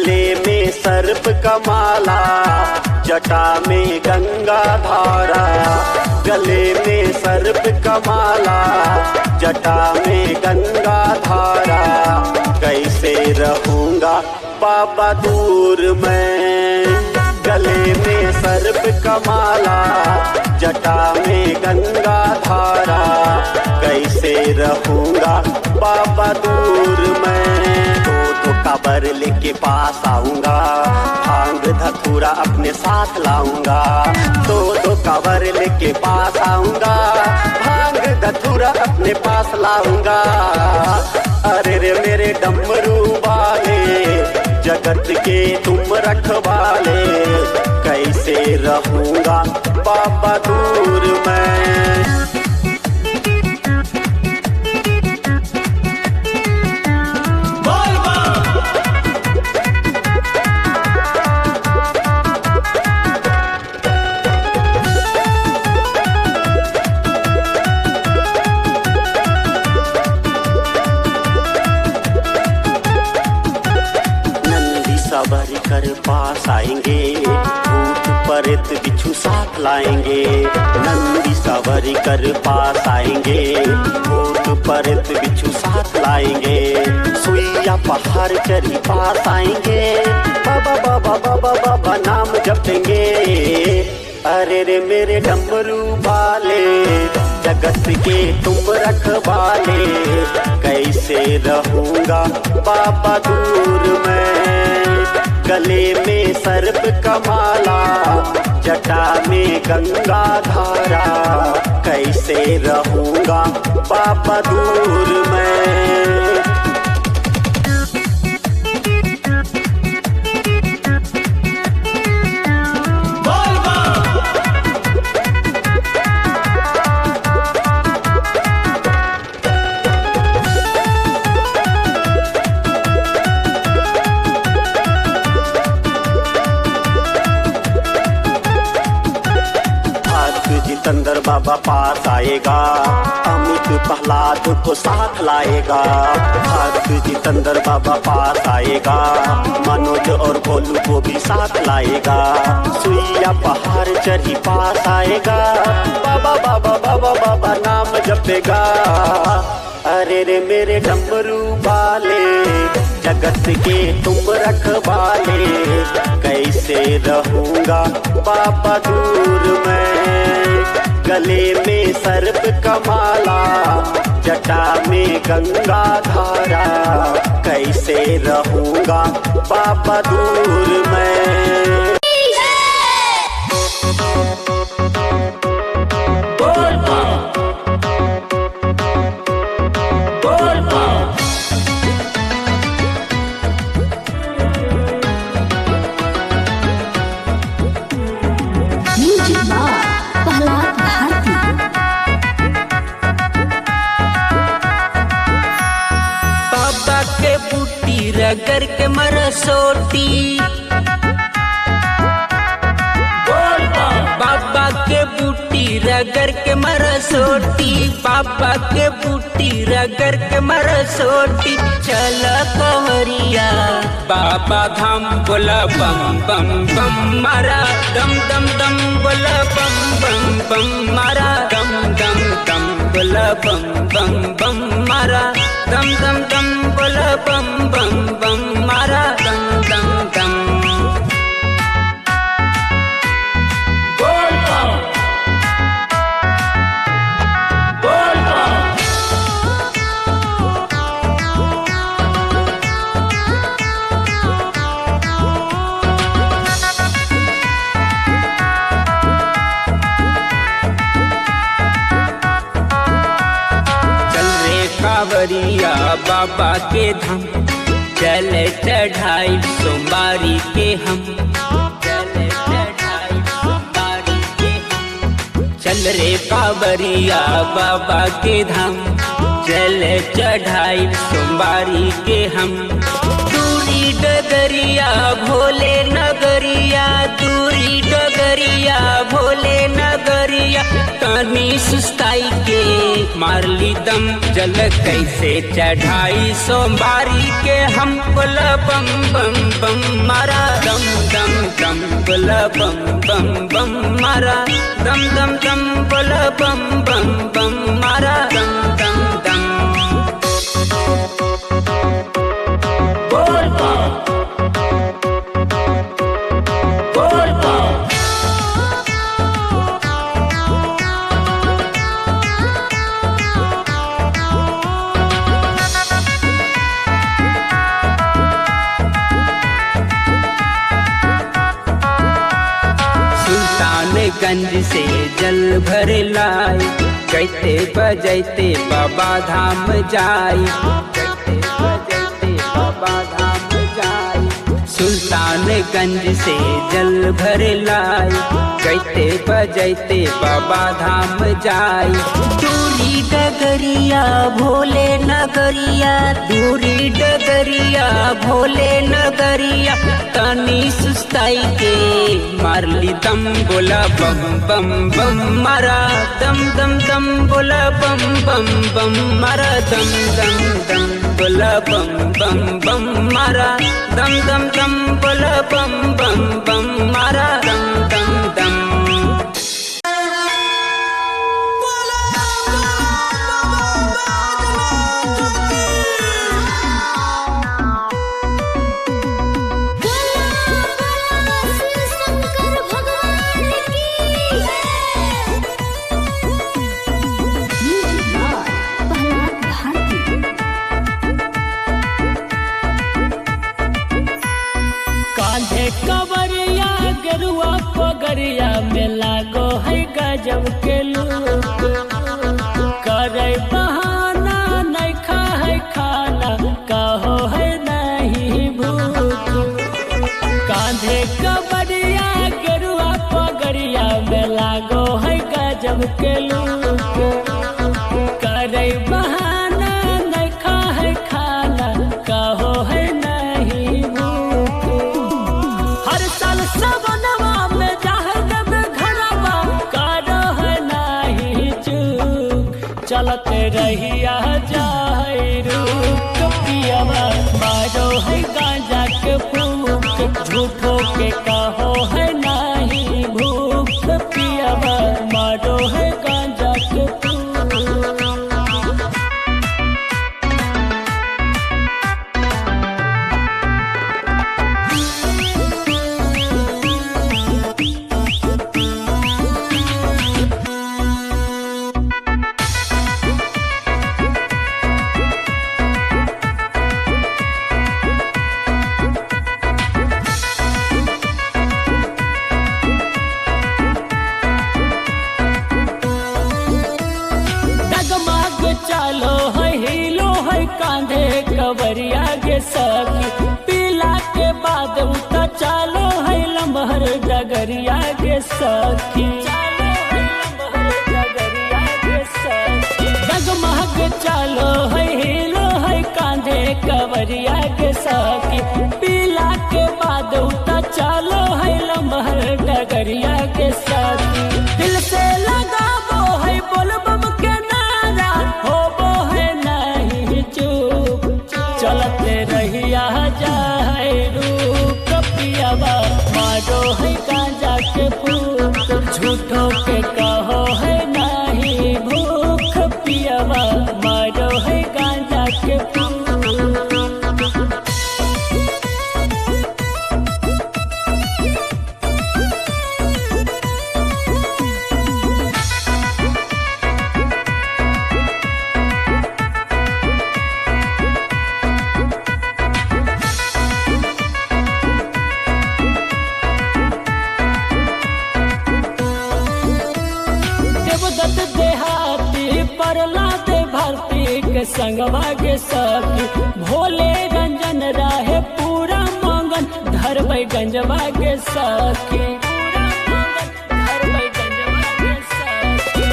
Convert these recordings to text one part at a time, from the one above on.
गले में सर्प का माला, जटा में गंगा धारा। गले में सर्प का माला, जटा में गंगा धारा। कैसे रहूंगा बाबा दूर मैं। गले में सर्प का माला, जटा में गंगा धारा। कैसे रहूंगा बाबा दूर मैं। दो काबर लेके पास आऊंगा, भांग धतूरा अपने साथ लाऊंगा। दो काबर लेके पास आऊंगा, भांग धतूरा अपने पास लाऊंगा। अरे रे मेरे डमरू वाले, जगत के तुम रखवाले। कैसे रहूंगा बाबा दूर मैं। सबर कर पास आएंगे, भूत प्रेत बिच्छू साथ लाएंगे। नंदी सवारी कर पास आएंगे, भूत प्रेत बिच्छू साथ लाएंगे। सुइया पहाड़ चढ़ी पास आएंगे, बाबा बाबा बाबा बाबा नाम जपेंगे। अरे रे मेरे डमरू वाले, जगत के तुम रखवाले। कैसे रहूंगा बाबा दूर मैं। गले में सर्प का माला, जटा में गंगा धारा। कैसे रहूंगा बाबा दूर मैं। सिकंदर बाबा पास आएगा, अमित प्रहलाद को साथ लाएगा। भारत सिकंदर बाबा पास आएगा, मनोज और गोलू को भी साथ लाएगा। सुइया पहाड़ चढ़ी पास आएगा, बाबा बाबा बाबा बाबा नाम जपेगा। अरे रे मेरे डमरू वाले, जगत के तुम रखवाले। कैसे रहूंगा बाबा दूर मैं। गले में सर्प का माला, जटा में गंगा धारा। कैसे रहूंगा बाबा दूर मैं। रगर के मरसोटी, बाबा के बूटी रगर के मरसोटी। बाबा के बूटी रगर के मरसोटी। चल कंवरिया बाबा धाम, बोला बम बम बम मारा। दम दम दम बोला बम बम बम मारा। दम दम दम बोला बम बम बम मारा। दम दम दम बोला बम बम बम मारा। दम दम दम कांवरिया बाबा के धाम, चल चढ़ाई सोमवारी के हम। चल चढ़ाई सोमवारी के हम। चल रे कांवरिया बाबा के धाम, चल चढ़ाई सोमवारी के हम। दूरी डगरिया भोले नगरिया, दूरी डगरिया कवरिया भोले नगरिया तनी सुस्ताई के मारली दम जल कैसे चढ़ाई सोमवारी के हम बोला बम बम बम मारा दम दम दम बोला बम बम बम मारा दम दम दम बोला बम बम बम मारा दम दम दम बोल बम बोल बम गंज से जल भर लाई कहते बजैते बाबा धाम जाई कहते बजैते बाबा धाम जाई सुल्तानगंज से जल भर लाई कहते बजैते बाबा धाम जाई दूरी डगरिया भोले नगरिया दूरी डगरिया भोले नगरिया तनी सुस्ताई के मारली दम बोला बम बम बम मारा दम दम दम बोला बम बम बम मारा दम दम दम बोला बम बम बम मारा दम दम दम बोला बम बम बम मारा दम दम दम कवरिया गेरुआ पगरिया में लागो है गजब के लूक करे बहाना नहीं खा है खाना कहो है नहीं भूख कांधे कवरिया गेरुआ पगरिया में लागो है गजब के लूक करे बहाना नहीं खा है खाना कहो है नहीं भूख हर साल सबनवा में जाहर घरवा कारो है नहीं चूक चलते रहिया जाए रुक पियावा मारो है गांजा के फूक झूठो के कहो है नहीं भूख पियावा मारो है गांजा के फूक कांधे कवरिया के सखी पीला के बाद उता चालो है लम्हर डगरिया के सखी डगमग चालो है हिलो है कांधे कवरिया के सखी पीला के बाद उता चालो है लम्हर डगरिया के सखी दिल से लगाबो है बोलबम के नारा होबो है नहीं चुप चलते रहिया जाए रूप पियावा मारो है गांजा के फूक झूठो के कहो है नहीं भूख पियावा मारो है गांजा के फूक संगवा के सखी भोले रंजन राहे पूरा मंगन धरबै गंजवा के सखी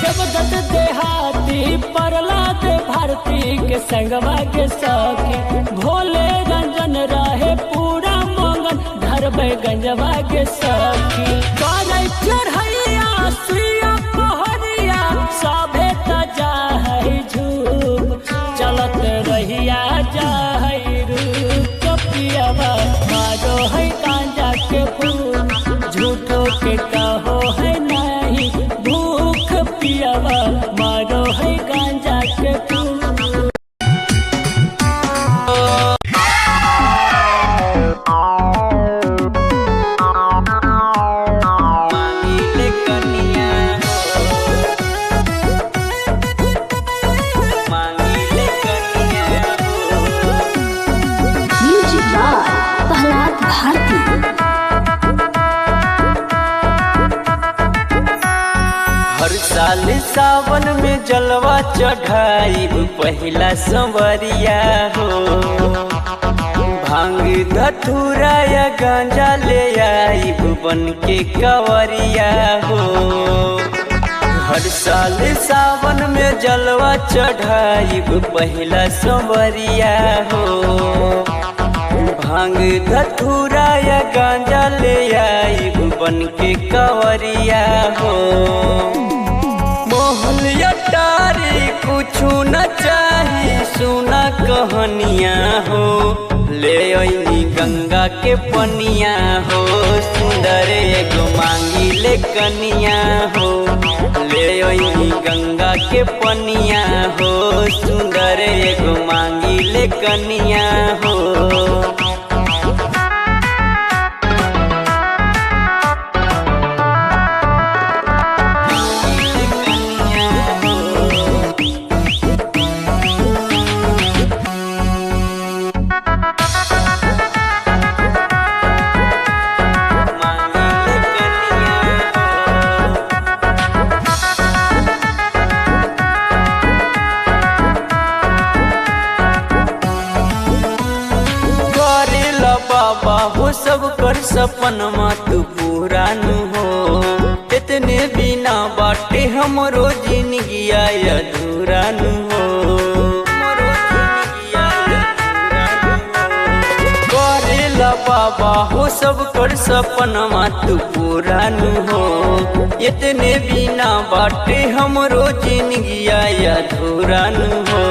जब दत्त देहाती प्रहलाद भारती के संगवा के सखी भोले रंजन राहे पूरा मंगन धरबै गंजवा के सखी साल सावन में जलवा चढ़ाई पहला संवरिया हो। भांग धतूरा या गांजा ले आई बन के कंवरिया हो। हर साल सावन में जलवा चढ़ाई पहला संवरिया हो। भांग धतूरा या गांजा ले आई बन के कंवरिया हो। मोहल अटारी कुछु न चाही सुना कहनिया हो। ले आई गंगा के पनिया हो। सुंदर एगो मांगी ले कनिया हो। ले आई गंगा के पनिया हो। सुंदर एगो मांगी ले कनिया हो। बाबा हो सब कर सपनमा तू पूरा नु हो। इतने बिना बाटे हमरो जिंदगी अधूरा नु हो। करेला बाबा हो सब कर सपनमा तू पूरा नु हो। इतने बिना बाटे हमरो जिंदगी अधूरा नु हो।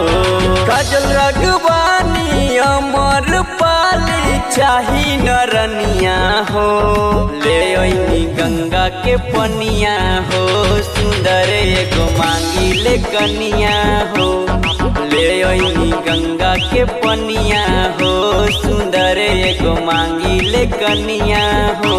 काजल राघवानी अमर पाली चाही नरनिया हो। ले आई गंगा के पनिया हो। सुंदर एगो मांगी ले कनिया हो। ले आई गंगा के पनिया हो। सुंदर एगो मांगी ले कनिया हो।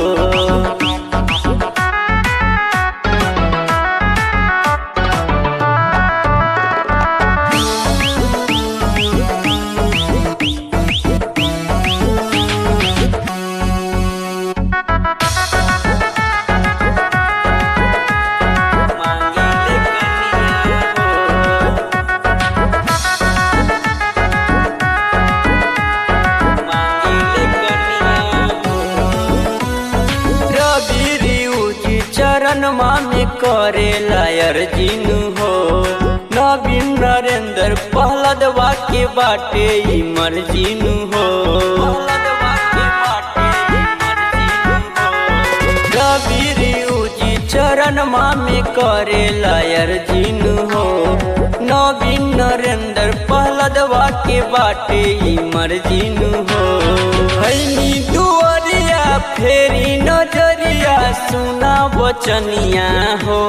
चरणमा में करे लायर जिनु हो। नवीन नरेंद्र पहलदवा के बाटे मर्जिनु हो। रवि उजी चरणमा में करे लायर जिनु हो। नवीन नरेंद्र पहलदवा के बाटे मर्जिनु हो। भैनी दुआरिया फेरी नजरिया सुना बचनिया हो।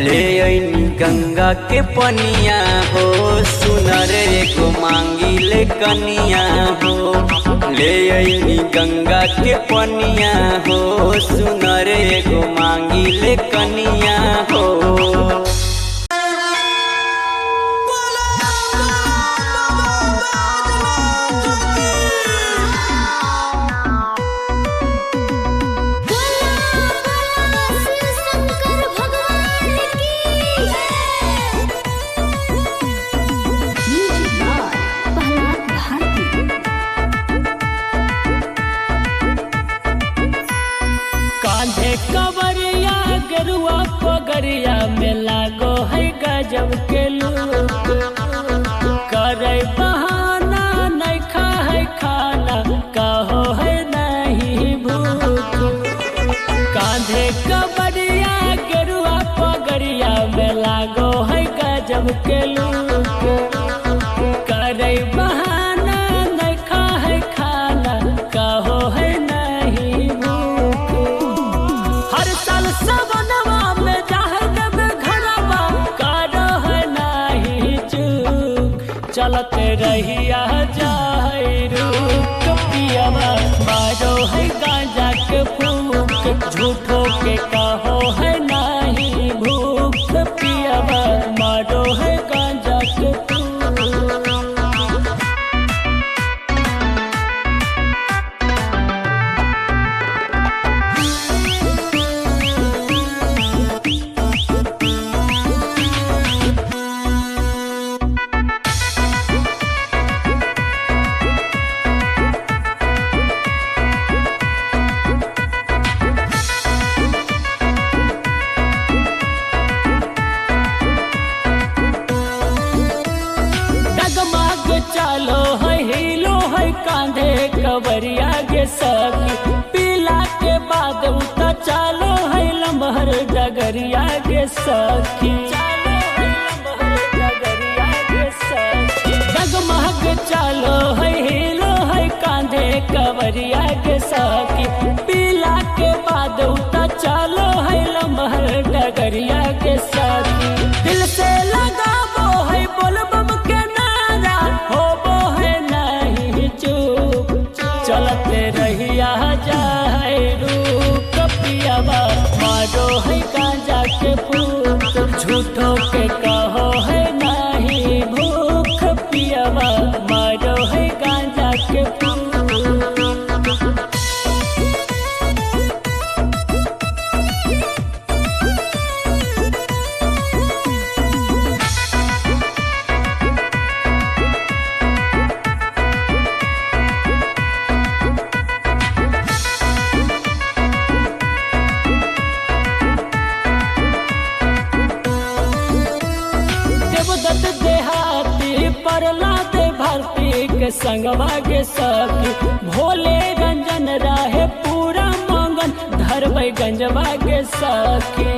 ले आई गंगा के पनिया हो। सुनर एगो मांगी ले कनिया हो। ले आई गंगा के पनिया हो। सुनर एगो मांगी ले कनिया हो। कवरिया गरुआ पगरिया में लागो है गजब के लूक। करे बहाना नहीं खा है खाना कहो है नहीं भूख। कांधे कवरिया गरुआ पगरिया में लागो है गजब के लूक। करे बहाना नहीं खा है खाना कहो है नहीं भूख। हर साल सवनवा में जाहर घरवा कारो है नहीं चूक। चलते रहिया जाए रुक पियावा मारो है गांजा के फूक। झूठो के कहो है नहीं भूख। पियावा मारो है गांजा के फूक। सखी डगमग चलो है हिलो है कांधे कवरिया के सखी पीला के बाद उता चलो है लमहर डगरिया के सखी दिल से लगाबो है बोलबम के नारा होबो है नहीं चुप चलते रहिया जाए रूप पियावा मारो है गांजा के फूक झूठो के कहो है नहीं भूख पियावा मारो है गांजा के फूक देवदत्त देहाती परला दे भारती के संगवा के सखी भोले रंजन राहे पूरा मंगन धरबै गंजवा के सखी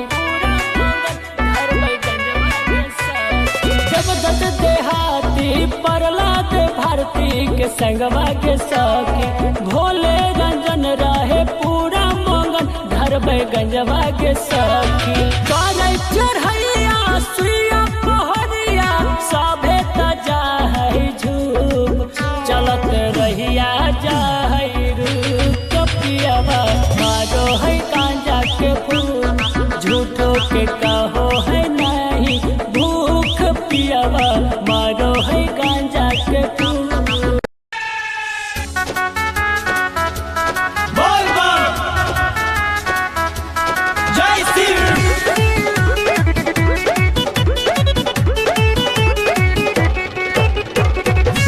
देवदत्त देहाती परला दे भारती के संगवा के सखी भोले रंजन राहे पूरा मंगन धरबै गंजवा के सखी करे चढ़ैया सुइया पहरिया सभे तजा है झूप चलत रहिया जाए रूप पियावा मारो है गांजा के फूल झूठो के कहो है नहीं भूख पियावा मारो है गांजा के फूल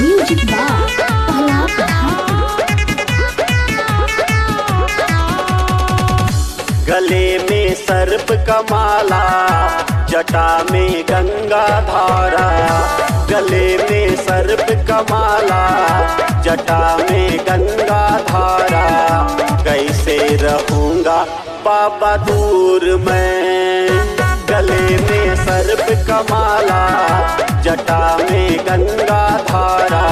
म्यूजिक बार पहला गले में सर्प का माला जटा में गंगा धारा गले में सर्प का माला जटा में गंगा धारा कैसे रहूंगा बाबा दूर मैं गले में सर्प का माला जटा में गंगा धारा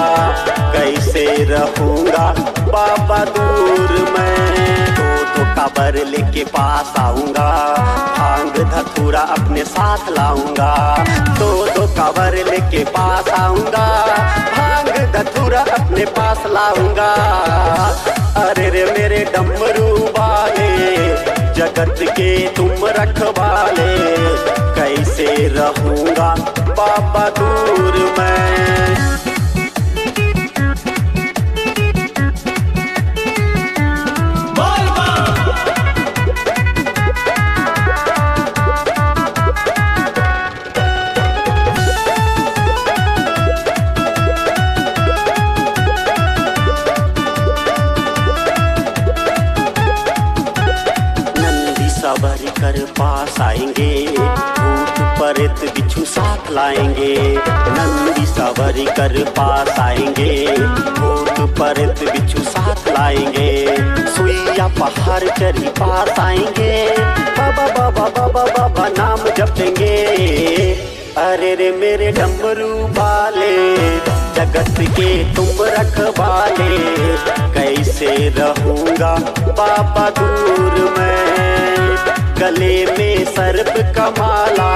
कैसे रहूंगा बाबा दूर मैं तो काबर लेके पास आऊंगा भांग धतूरा अपने साथ लाऊंगा दो काबर लेके पास आऊंगा भांग धतूरा अपने पास लाऊंगा अरे रे मेरे डमरू वाले जगत के तुम रखवाले कैसे रहूंगा बाबा दूर मैं सवारी कर पास आएंगे भूत प्रेत बिच्छू साथ लाएंगे नंदी सवारी कर पास आएंगे भूत प्रेत बिच्छू साथ लाएंगे सुइया पहाड़ चढ़ी पास आएंगे बाबा बाबा बाबा बाबा नाम जपेंगे अरे रे मेरे डमरू वाले जगत के तुम रखवाले कैसे रहूंगा बाबा दूर मैं गले में सर्प का माला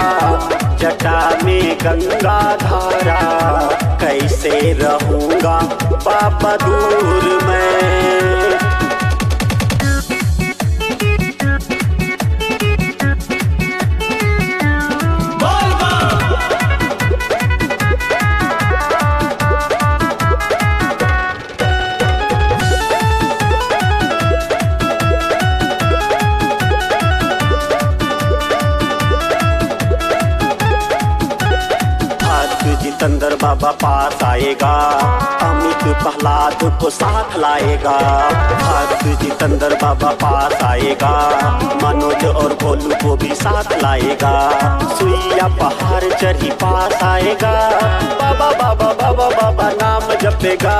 जटा में गंगा धारा कैसे रहूंगा बाबा दूर मैं जितेंद्र बाबा पास आएगा अमित प्रहलाद को साथ लाएगा भक्त जितेंद्र बाबा पास आएगा मनोज और भोलू को भी साथ लाएगा सुइया पहाड़ चढ़ी पास आएगा बाबा बाबा बाबा बाबा नाम जपेगा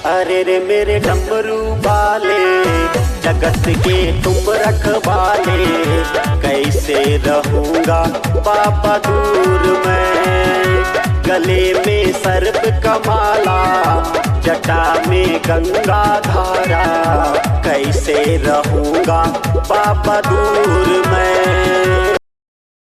अरे रे मेरे डमरू वाले, जगत के तुम रखवाले, कैसे रहूंगा बाबा दूर मैं। गले में सर्प का माला, जटा में गंगा धारा, कैसे रहूंगा बाबा दूर मैं।